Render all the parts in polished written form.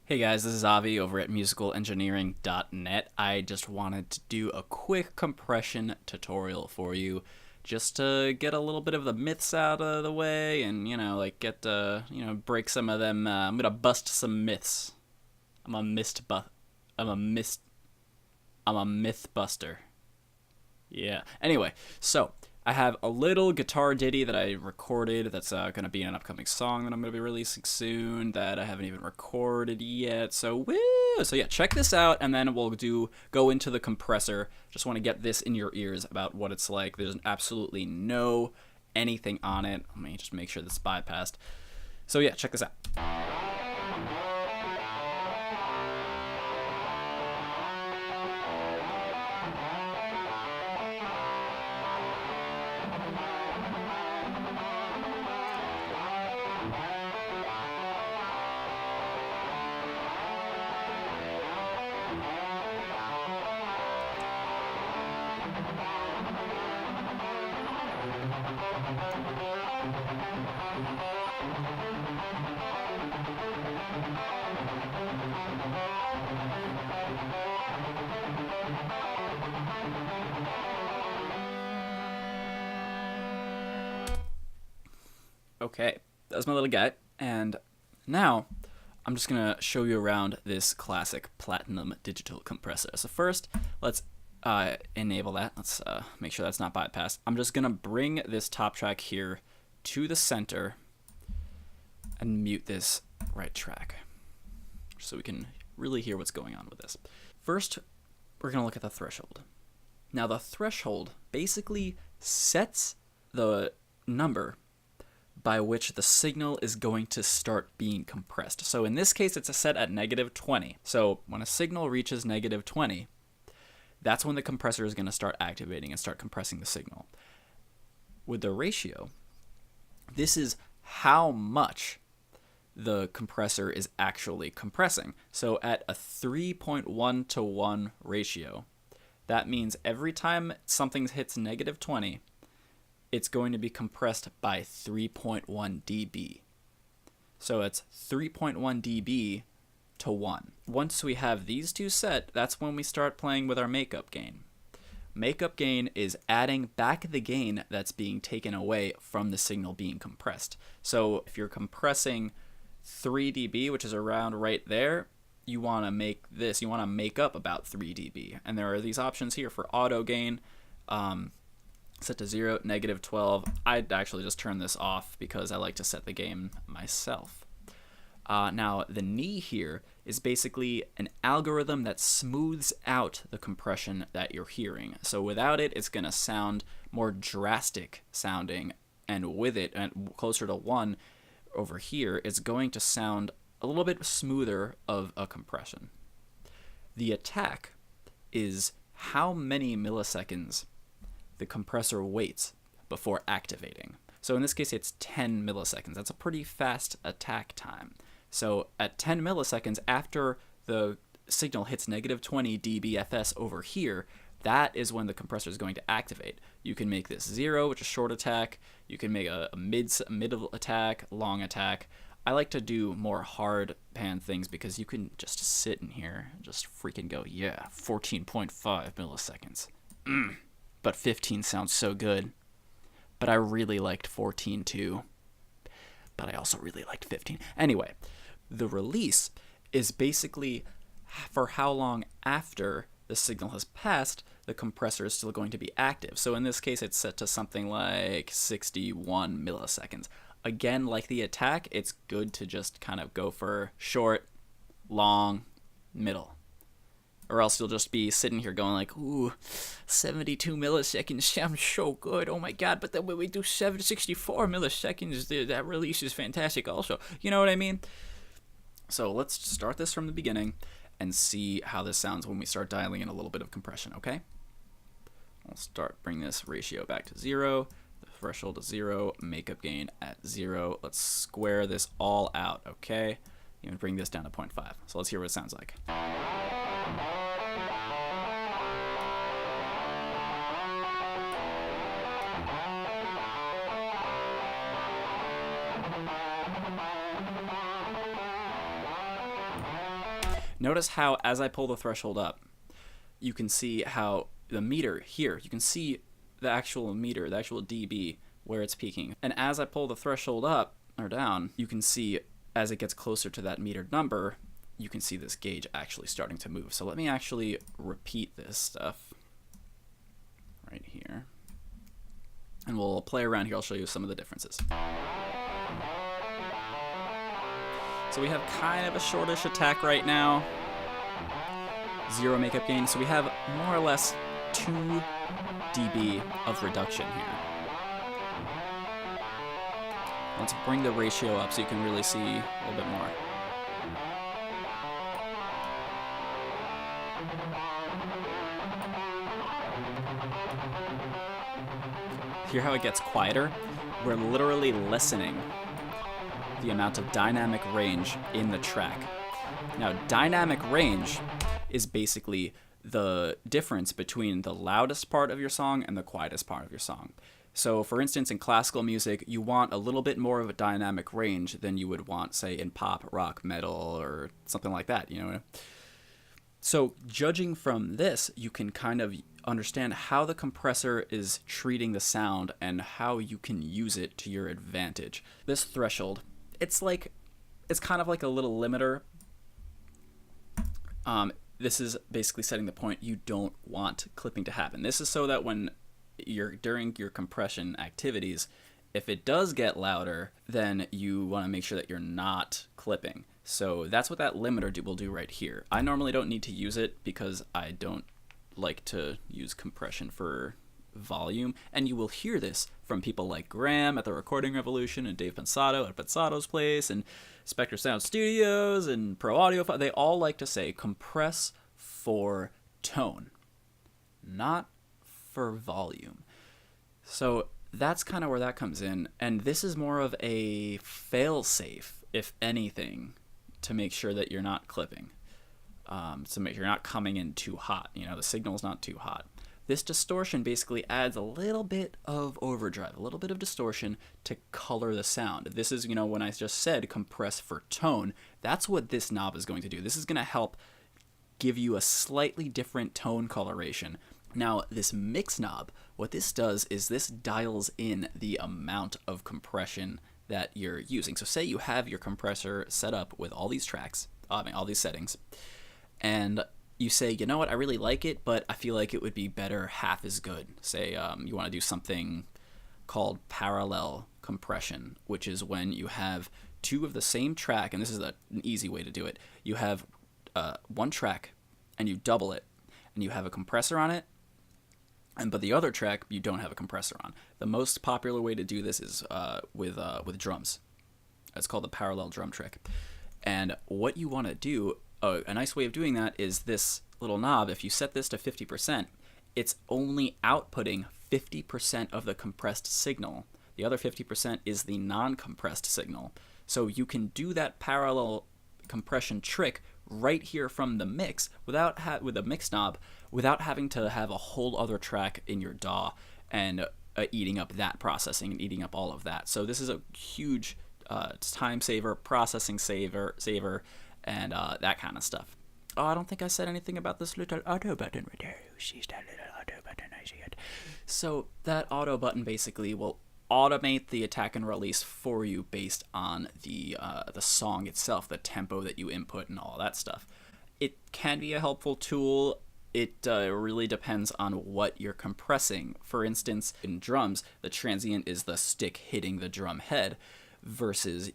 Hey guys, this is Avi over at musicalengineering.net. I just wanted to do a quick compression tutorial for you just to get a little bit of the myths out of the way and, break some of them. I'm going to bust some myths. I'm a mist bu- I'm a mist I'm a myth buster. Yeah. Anyway, so I have a little guitar ditty that I recorded that's going to be an upcoming song that I'm going to be releasing soon that I haven't even recorded yet. So, woo! So yeah, check this out, and then we'll go into the compressor. Just want to get this in your ears about what it's like. There's absolutely no anything on it. Let me just make sure this is bypassed. So yeah, check this out. Okay, that was my little guy, and now I'm just gonna show you around this classic platinum digital compressor. So first, let's enable that. Let's make sure that's not bypassed. I'm just gonna bring this top track here to the center and mute this right track so we can really hear what's going on with this. First, we're gonna look at the threshold. Now the threshold basically sets the number by which the signal is going to start being compressed. So in this case, it's set at -20. So when a signal reaches -20, that's when the compressor is going to start activating and start compressing the signal. With the ratio, this is how much the compressor is actually compressing. So at a 3.1 to 1 ratio, that means every time something hits -20, it's going to be compressed by 3.1 dB. So it's 3.1 dB to 1. Once we have these two set, that's when we start playing with our makeup gain. Makeup gain is adding back the gain that's being taken away from the signal being compressed. So if you're compressing 3 dB, which is around right there, you want to make up about 3 dB. And there are these options here for auto gain, set to 0, -12. I'd actually just turn this off because I like to set the gain myself. Now, the knee here is basically an algorithm that smooths out the compression that you're hearing. So without it, it's going to sound more drastic sounding, and with it, and closer to 1 over here, it's going to sound a little bit smoother of a compression. The attack is how many milliseconds the compressor waits before activating. So in this case, it's 10 milliseconds. That's a pretty fast attack time. So at 10 milliseconds after the signal hits -20 dBFS over here, that is when the compressor is going to activate. You can make this 0, which is short attack. You can make a middle attack, long attack. I like to do more hard pan things because you can just sit in here and just freaking go, yeah, 14.5 milliseconds. But 15 sounds so good. But I really liked 14 too. But I also really liked 15. Anyway, the release is basically for how long after the signal has passed, the compressor is still going to be active. So in this case, it's set to something like 61 milliseconds. Again, like the attack, it's good to just kind of go for short, long, middle. Or else you'll just be sitting here going like, ooh, 72 milliseconds sounds so good. Oh my god, but then when we do 64 milliseconds, that release is fantastic also. You know what I mean? So let's start this from the beginning and see how this sounds when we start dialing in a little bit of compression, okay? I'll bring this ratio back to 0, the threshold to 0, makeup gain at 0. Let's square this all out, okay? Even bring this down to 0.5. So let's hear what it sounds like. Notice how as I pull the threshold up, you can see how the meter here, you can see the actual meter, the actual dB, where it's peaking. And as I pull the threshold up or down, you can see as it gets closer to that metered number, you can see this gauge actually starting to move. So let me actually repeat this stuff right here. And we'll play around here. I'll show you some of the differences. So we have kind of a shortish attack right now. 0 makeup gain. So we have more or less 2 dB of reduction here. Let's bring the ratio up so you can really see a little bit more. Hear how it gets quieter? We're literally lessening the amount of dynamic range in the track. Now, dynamic range is basically the difference between the loudest part of your song and the quietest part of your song. So, for instance, in classical music, you want a little bit more of a dynamic range than you would want, say, in pop, rock, metal, or something like that, you know? So, judging from this, you can kind of understand how the compressor is treating the sound and how you can use it to your advantage. This threshold, it's kind of like a little limiter. This is basically setting the point you don't want clipping to happen. This is so that when you're during your compression activities, if it does get louder, then you want to make sure that you're not clipping. So that's what that limiter will do right here. I normally don't need to use it because I don't like to use compression for volume, and you will hear this from people like Graham at the Recording Revolution and Dave Pensato at Pensato's Place and Spectre Sound Studios and Pro Audio. They all like to say compress for tone, not for volume. So that's kind of where that comes in, and this is more of a fail-safe, if anything, to make sure that you're not clipping. So make sure you're not coming in too hot. You know, the signal's not too hot. This distortion basically adds a little bit of overdrive, a little bit of distortion to color the sound. This is, you know, when I just said compress for tone, that's what this knob is going to do. This is going to help give you a slightly different tone coloration. Now, this mix knob, what this does is this dials in the amount of compression that you're using. So say you have your compressor set up with all these tracks, all these settings, and you say, you know what, I really like it, but I feel like it would be better half as good. Say you want to do something called parallel compression, which is when you have 2 of the same track, and this is an easy way to do it. You have one track, and you double it, and you have a compressor on it, but the other track you don't have a compressor on. The most popular way to do this is with drums. It's called the parallel drum trick. And what you want to do, a nice way of doing that is this little knob. If you set this to 50%, it's only outputting 50% of the compressed signal. The other 50% is the non-compressed signal. So you can do that parallel compression trick right here from the mix with a mix knob without having to have a whole other track in your DAW and eating up that processing and eating up all of that. So this is a huge time saver, processing saver, and that kind of stuff. Oh, I don't think I said anything about this little auto button right there. Who sees that little auto button? I see it. So that auto button basically will automate the attack and release for you based on the song itself, the tempo that you input and all that stuff. It can be a helpful tool. It really depends on what you're compressing. For instance, in drums, the transient is the stick hitting the drum head versus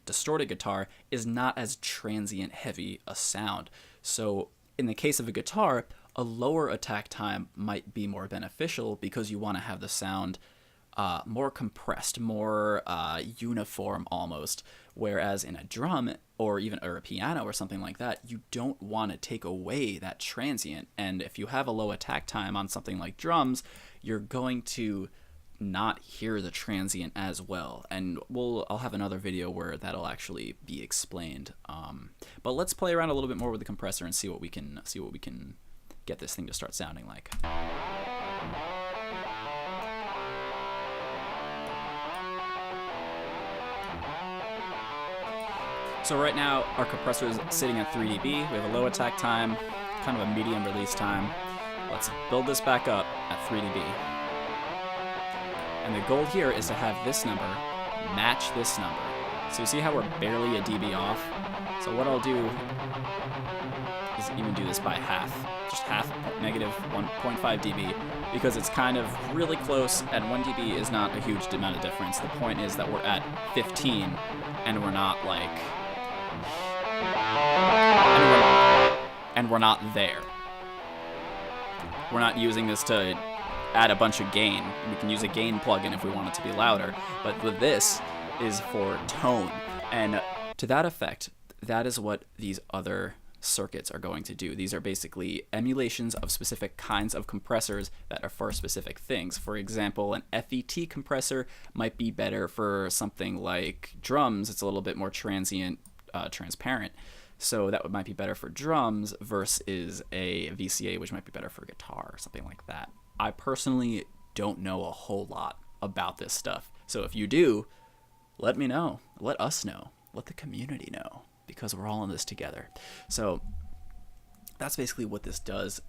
distorted guitar is not as transient heavy a sound. So in the case of a guitar, a lower attack time might be more beneficial because you want to have the sound more compressed, more uniform almost, whereas in a drum or even a piano or something like that, you don't want to take away that transient. And if you have a low attack time on something like drums, you're going to not hear the transient as well. And I'll have another video where that'll actually be explained. But let's play around a little bit more with the compressor and see what we can get this thing to start sounding like. So right now, our compressor is sitting at 3 dB. We have a low attack time, kind of a medium release time. Let's build this back up at 3 dB. And the goal here is to have this number match this number. So you see how we're barely a dB off? So what I'll do is even do this by half. Just half, negative 1.5 dB, because it's kind of really close, and 1 dB is not a huge amount of difference. The point is that we're at 15, and we're not like... And we're not there. We're not using this to add a bunch of gain. We can use a gain plugin if we want it to be louder, but with this is for tone. And to that effect, that is what these other circuits are going to do. These are basically emulations of specific kinds of compressors that are for specific things. For example, an FET compressor might be better for something like drums. It's a little bit more transparent. So that might be better for drums versus a VCA, which might be better for guitar or something like that. I personally don't know a whole lot about this stuff. So if you do, let me know. Let us know. Let the community know, because we're all in this together. So that's basically what this does.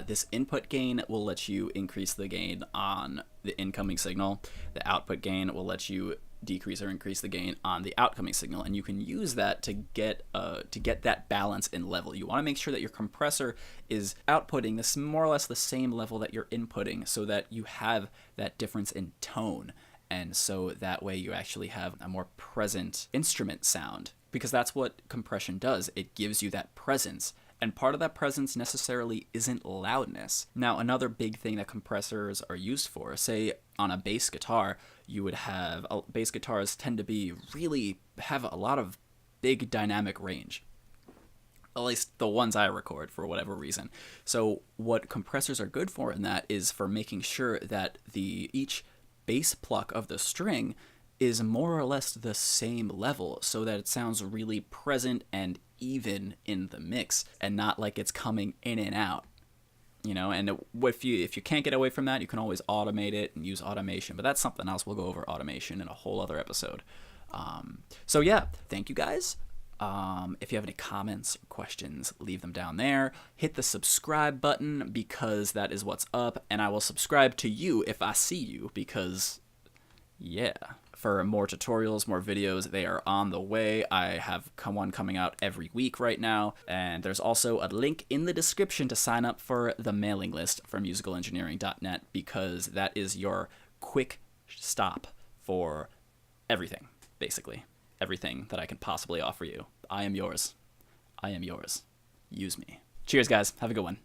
This input gain will let you increase the gain on the incoming signal. The output gain will let you decrease or increase the gain on the outcoming signal, and you can use that to get that balance in level. You want to make sure that your compressor is outputting this more or less the same level that you're inputting, so that you have that difference in tone, and so that way you actually have a more present instrument sound, because that's what compression does. It gives you that presence. And part of that presence necessarily isn't loudness. Now, another big thing that compressors are used for, say on a bass guitar, you would have, bass guitars tend to have a lot of big dynamic range. At least the ones I record, for whatever reason. So what compressors are good for in that is for making sure that each bass pluck of the string is more or less the same level, so that it sounds really present and even in the mix, and not like it's coming in and out, you know. And if you can't get away from that, you can always automate it and use automation, but that's something else. We'll go over automation in a whole other episode. So yeah, thank you guys. If you have any comments or questions, leave them down there. Hit the subscribe button, because that is what's up, and I will subscribe to you if I see you, because yeah. For more tutorials, more videos, they are on the way. I have one coming out every week right now, and there's also a link in the description to sign up for the mailing list for musicalengineering.net, because that is your quick stop for everything, basically. Everything that I can possibly offer you. I am yours. I am yours. Use me. Cheers, guys. Have a good one.